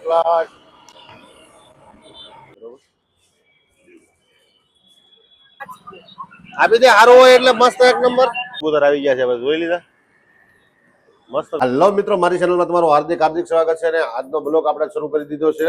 Class આપી દે હારો હોય એટલે મસ્ત એક નંબર કબૂતર આવી ગયા છે જોઈ લીધા મસ્ત. હેલો મિત્રો, મારી ચેનલમાં તમારું હાર્દિક હાર્દિક સ્વાગત છે અને આજનો બ્લોગ આપણે શરૂ કરી દીધો છે.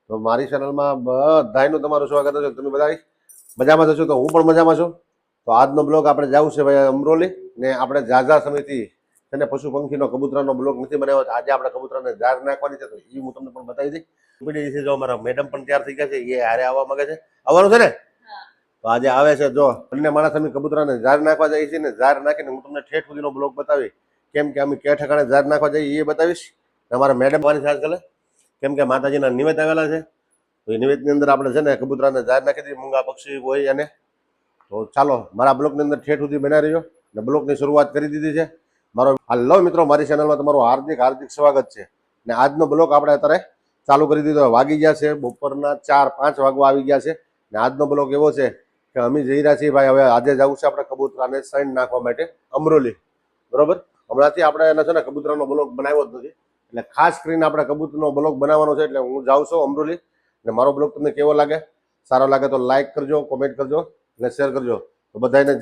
તો મારી ચેનલમાં બધાનું તમારું સ્વાગત છે. તમે બધા મજામાં થશો તો હું પણ મજામાં છું. તો આજનો બ્લોગ આપણે જવું છે ભાઈ અમરોલી ને આપણે ઝાઝા સમિતિ અને પશુ પંખીનો કબૂતરાનો બ્લોગ નથી બનાવ્યો. આજે આપણે કબૂતરાને ઝાડ નાખવાની છે તો એ હું તમને પણ બતાવી દઈ છે. જો અમારા મેડમ પણ તૈયાર થઈ ગયા છે, એ હારે આવવા માંગે છે. આવવાનું છે ને? તો આજે આવે છે. જો બંને માણસ અમે કબૂતરાને ઝાડ નાખવા જઈએ છીએ ને ઝાડ નાખીને હું તમને ઠેઠ સુધીનો બ્લોગ બતાવી કેમ કે અમે ક્યાં ઠેકાણે ઝાડ નાખવા જઈએ એ બતાવીશ. અમારા મેડમ મારી સાથે ચાલે કેમ કે માતાજીના નિવેદ આવેલા છે. તો એ નિવેદની અંદર આપણે છે ને કબૂતરાને ઝાડ નાખી દઈએ, મૂંગા પક્ષી હોય અને તો ચાલો મારા બ્લોગની અંદર ઠેઠ સુધી બના રહ્યો ને બ્લોગની શરૂઆત કરી દીધી છે. મારો હાલો મિત્રો, મારી ચેનલમાં તમારું હાર્દિક હાર્દિક સ્વાગત છે ને આજનો બ્લોગ આપણે અત્યારે ચાલુ કરી દીધો. વાગી ગયા છે બપોરના 4-5 વાગવા આવી ગયા છે ને આજનો બ્લોગ એવો છે કે અમે જઈ રહ્યા છીએ ભાઈ. હવે આજે જવું છે આપણે કબૂતરાને સાઈન નાખવા માટે અમરોલી, બરોબર. હમણાંથી આપણે એને છે ને કબૂતરાનો બ્લોગ બનાવ્યો જ નથી, એટલે ખાસ કરીને આપણે કબૂતરનો બ્લોગ બનાવવાનો છે. એટલે હું જાઉં છું અમરોલી ને મારો બ્લોગ તમને કેવો લાગે, સારો લાગે તો લાઈક કરજો, કોમેન્ટ કરજો અને શેર કરજો. તો બધાને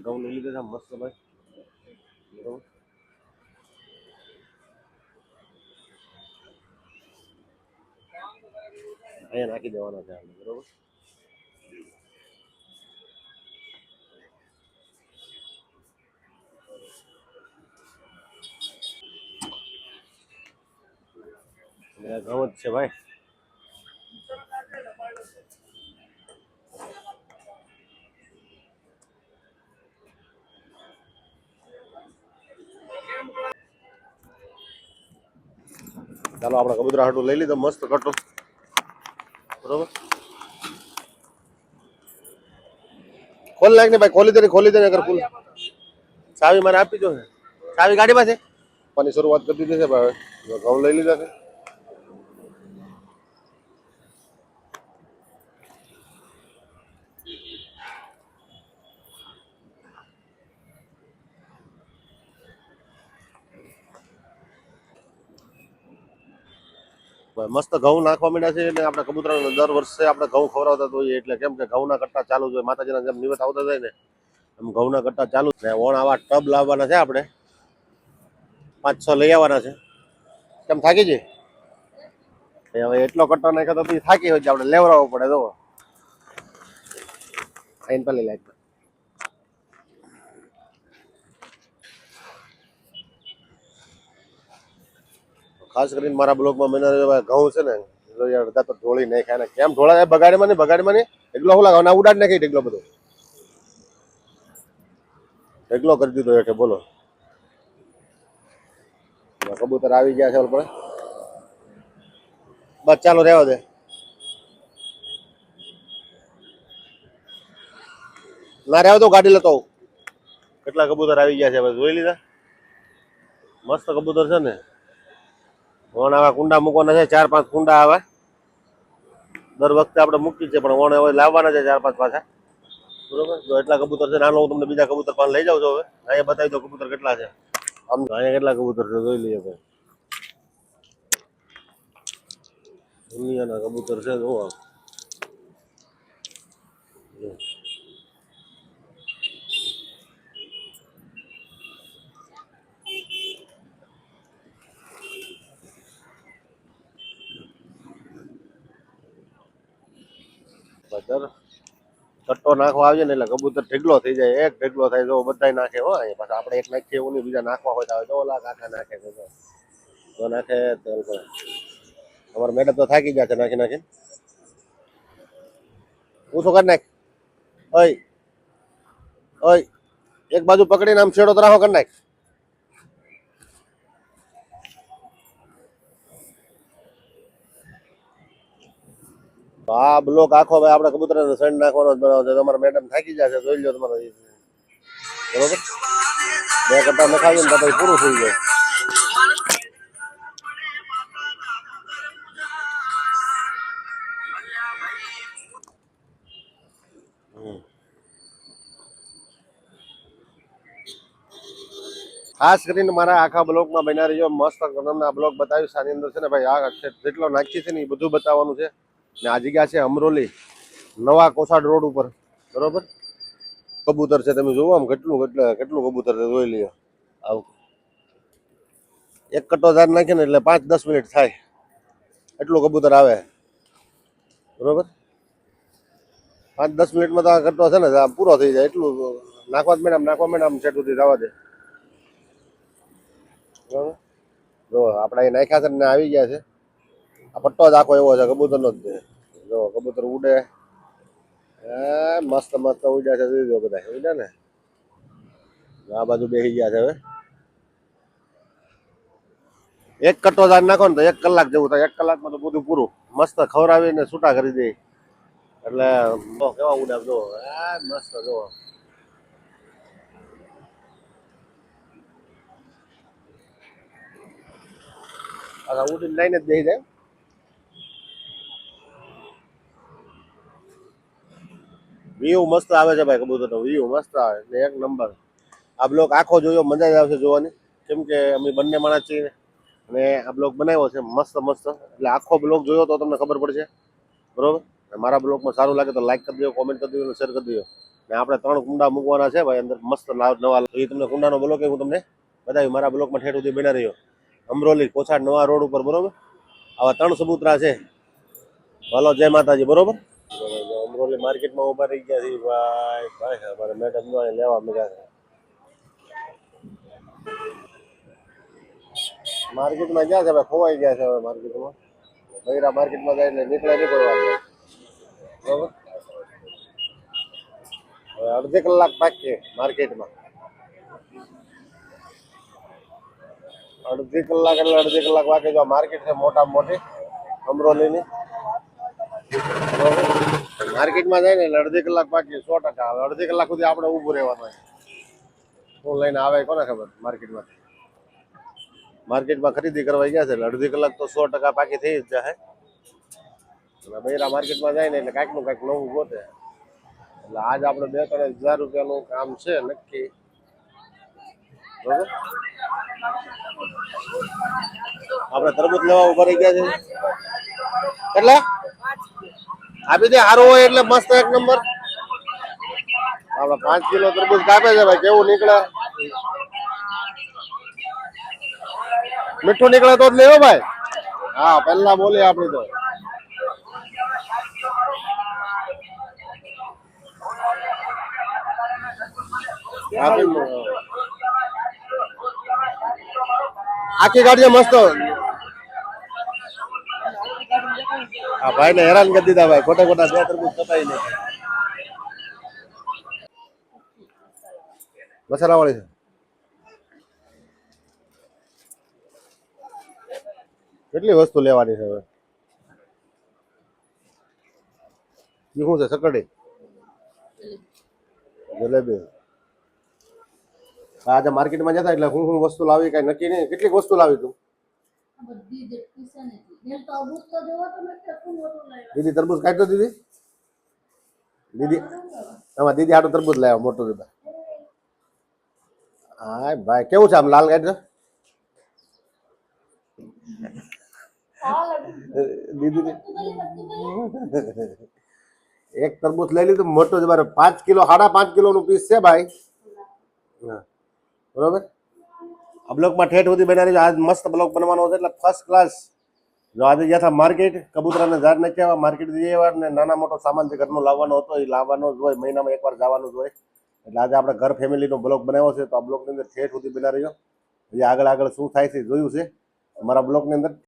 ઘઉં લઈ લીધા મસ્ત ભાઈ, બરોબર. અહીંયા નાખી દેવાના છે આપણે, બરોબર. ઘઉં જ છે ભાઈ. ચાલો આપણે કબૂતરા હાટું લઈ લીધો મસ્ત કટો, બરોબર. ખોલી નાખ ને ભાઈ, ખોલી દે અગર ફૂલ. ચાવી મને આપી દો ને, ચાવી ગાડીમાં છે. પાણી શરૂઆત કરી દીધી છે ભાઈ. ઘઉં લઈ લીધા છે. મસ્ત ઘઉં નાખવા માંડ્યા છે એટલે આપણે કબૂતરાને દર વર્ષે આપણે ઘઉં ખવડાવતા હોઈએ. એટલે કેમ કે ઘઉંના કટ્ટા ચાલુ જ હોય, માતાજીના જેમ નિવેદ આવતા જાય ને એમ ઘઉંના કટ્ટા ચાલુ જ. ઓણ આવા ટબ લાવવાના છે આપણે, 5-6 લઈ આવવાના છે. કેમ થાકી જઈએ હવે એટલો કટ્ટો નાખ્યો તો થાકી હોય આપણે લેવડાવવો પડે. જો આઈન પેલી લાઈટ ખાસ કરીને મારા બ્લોગમાં મને ઘઉં છે ને બધા તો ઢોળી નાખ્યા ને કેમ ઢોળા બગાડમાં નહીં ઢગલો હું લાગે ઉડાડ નાખી ઢગલો બધો ઢગલો કરી દીધો એટલે બોલો. કબૂતર આવી ગયા છે પણ બસ ચાલો રહેવા દે. ના રહેવા તો ગાડી લેતો કેટલા કબૂતર આવી ગયા છે જોઈ લીધા. મસ્ત કબૂતર છે ને. વણ આવા કુંડા મૂકવાના છે, 4-5 કુંડા આવે દર વખતે આપણે મૂકી છે, પણ વણ હવે લાવવાના છે 4-5 પાછા, બરોબર. તો એટલા કબૂતર છે. નાનો હું તમને બીજા કબૂતર પણ લઈ જાઉં છું. હવે અહીંયા બતાવી દો કબૂતર કેટલા છે. આમ અહીંયા કેટલા કબૂતર છે જોઈ લઈએ ભાઈ. દુનિયાના કબૂતર છે જો. દર કટ્ટો નાખવા આવીએ ને એટલે કબૂતર ઢેગલો થઈ જાય. એક ઢેગલો થાય તો બધા નાખે હો. અહીંયા પાછા આપણે એક નાખીએ એવું નહીં, બીજા નાખવા હોય તો ઓલા કાકા નાખે તો નાખે. અમારે મેડમ તો થાકી ગયા છે નાખી નાખી. પૂછો કરી નાખ. ઓય ઓય એક બાજુ પકડીને આમ છેડો તરાહો કરી નાખ. આ બ્લોક આખો ભાઈ આપણે કબૂતર સણ નાખવાનો જ બનાવો છે. તમારા મેડમ થાકી જશે, જોઈ લો તમારે બરોબર. બે કટ્ટા નખાવીએ ને તો પછી પૂરું થઈ જાય. ખાસ કરીને મારા આખા બ્લોકમાં બન્યા રહીજો. મસ્ત તમને આ બ્લોક બતાવીશ. આની અંદર છે ને ભાઈ આ જેટલો નાખી છે ને એ બધું બતાવવાનું છે. ને આ જગ્યા છે અમરોલી, નવા કોસાડ રોડ ઉપર, બરોબર. કબૂતર છે તમે જોવો આમ કેટલું કબૂતર છે, જોઈ લ્યો. આવું એક કટ્ટો ધાર નાખીએ ને એટલે 5-10 મિનિટ થાય એટલું કબૂતર આવે, બરોબર. 5-10 મિનિટમાં તો આ કટ્ટો છે ને પૂરો થઈ જાય. એટલું નાખવા મેડમ સેટ સુધી જવા દે, બરોબર. જો આપણે અહીં નાખ્યા છે ને આવી ગયા છે. આ પટ્ટો જ આખો એવો છે કબૂતરનો જ. જો કબૂતર ઉડે, મસ્ત મસ્ત ઉડ્યા છે. જોઈ બધા ઉડ્યા ને. આ બાજુ બેસી ગયા છે. હવે એક કટ્ટો દાર નાખો ને તો 1 કલાક જેવું થાય. 1 કલાકમાં તો બધું પૂરું મસ્ત ખવડાવીને છૂટા કરી દે. એટલે કેવા ઉડે જો મસ્ત. જો ઉડીને લઈને જ બેસી જાય. વ્યૂ મસ્ત આવે છે ભાઈ, કબૂતરનો વ્યૂ મસ્ત આવે એટલે એક નંબર. આ બ્લોક આખો જોયો, મજા જ આવશે જોવાની. કેમ કે અમે બંને માણસ છીએ અને આ બ્લોક બનાવ્યો છે મસ્ત એટલે આખો બ્લોક જોયો તો તમને ખબર પડશે, બરોબર. મારા બ્લોકમાં સારું લાગે તો લાઈક કરી દો, કોમેન્ટ કરી દો, શેર કરી દો. ને આપણે 3 કુંડા મૂકવાના છે ભાઈ અંદર મસ્ત નવા. એ તમને કુંડાનો બ્લોક હું તમને બતાવ્યું. મારા બ્લોકમાં ઠેઠ સુધી બના રહ્યો. અમરોલી કોસાડ નવા રોડ ઉપર, બરોબર. આવા 3 સબૂતરા છે. હાલો જય માતાજી, બરોબર. અમરોલી માર્કેટમાં ઉભા રહી ગયા છે ભાઈ. અમારે મેડમ લેવા મળ્યા છે. માર્કેટમાં ગયા છે ભાઈ, ખોવાઈ ગયા છે હવે માર્કેટમાં. બૈરા માર્કેટમાં જાય એટલે નીકળે નહીં કોઈ વાત, બરોબર. હવે અડધી કલાક બાકી માર્કેટમાં. અડધી કલાક બાકી. જો માર્કેટ છે મોટામાં મોટી અમરોલીની, માર્કેટમાં જાય ને એટલે અડધી કલાક બાકી 100%. હવે અડધી કલાક સુધી આપણે ઊભું રહેવાનું. શું લઈને આવે કોને ખબર. માર્કેટમાં ખરીદી કરવા ગયા છે એટલે અડધી કલાક તો 100% બાકી થઈ જ જાય. બૈરા માર્કેટમાં જાય ને એટલે કાંઈક નવું ગોતે. એટલે આજ આપણે 2-3 હજાર રૂપિયાનું કામ છે નક્કી, બરોબર. આપણે તરબૂચ લેવા ઉભા રહી ગયા છે. એટલે આપી દે, સારું હોય એટલે મસ્ત એક નંબર. આપણે 5 કિલો તરબૂચ કાપે છે ભાઈ. કેવું નીકળે, મીઠું નીકળે તો જ લેવો ભાઈ. હા પહેલા બોલી આપણી તો. આખી ગાડી મસ્ત. આ ભાઈ ને હેરાન કરી દીધા ભાઈ. ખોટા 2 તરબૂચ કપાઈ નહીં. મસાલા વાળી છે. કેટલી વસ્તુ લેવાની છે હવે. શું છે? સકડી, જલેબી. આજે માર્કેટમાં જતા એટલે હું વસ્તુ લાવી કઈ નક્કી નહીં. કેટલીક વસ્તુ લાવી તું? દીદી તરબૂચ કાઢતો. દીદી આમાં દીદી હાટું તરબૂચ લાવ્યા મોટું દીધા. હા ભાઈ કેવું છે આમ લાલ કાઢજો. દીદી એક તરબૂચ લઈ લીધું મોટું જ. 5 કિલો 5.5 કિલોનું પીસ છે ભાઈ, બરોબર. આ બ્લોકમાં ઠેઠ સુધી બનાવી. આજ મસ્ત બ્લોક બનવાનો છે એટલે ફર્સ્ટ ક્લાસ જો આજે ગયા હતા માર્કેટ, કબૂતરાને ઝાડ નાખ્યા આવ્યા, માર્કેટ જઈ આવ્યા ને નાના મોટો સામાન જે ઘરનો લાવવાનો હતો એ લાવવાનો જ હોય, મહિનામાં એકવાર જવાનું જ હોય. એટલે આજે આપણે ઘર ફેમિલીનો બ્લોગ બનાવ્યો છે, તો આ બ્લોગની અંદર ઠેઠ સુધી બના રહ્યો. હજી આગળ આગળ શું થાય છે જોયું છે અમારા બ્લોગની અંદર.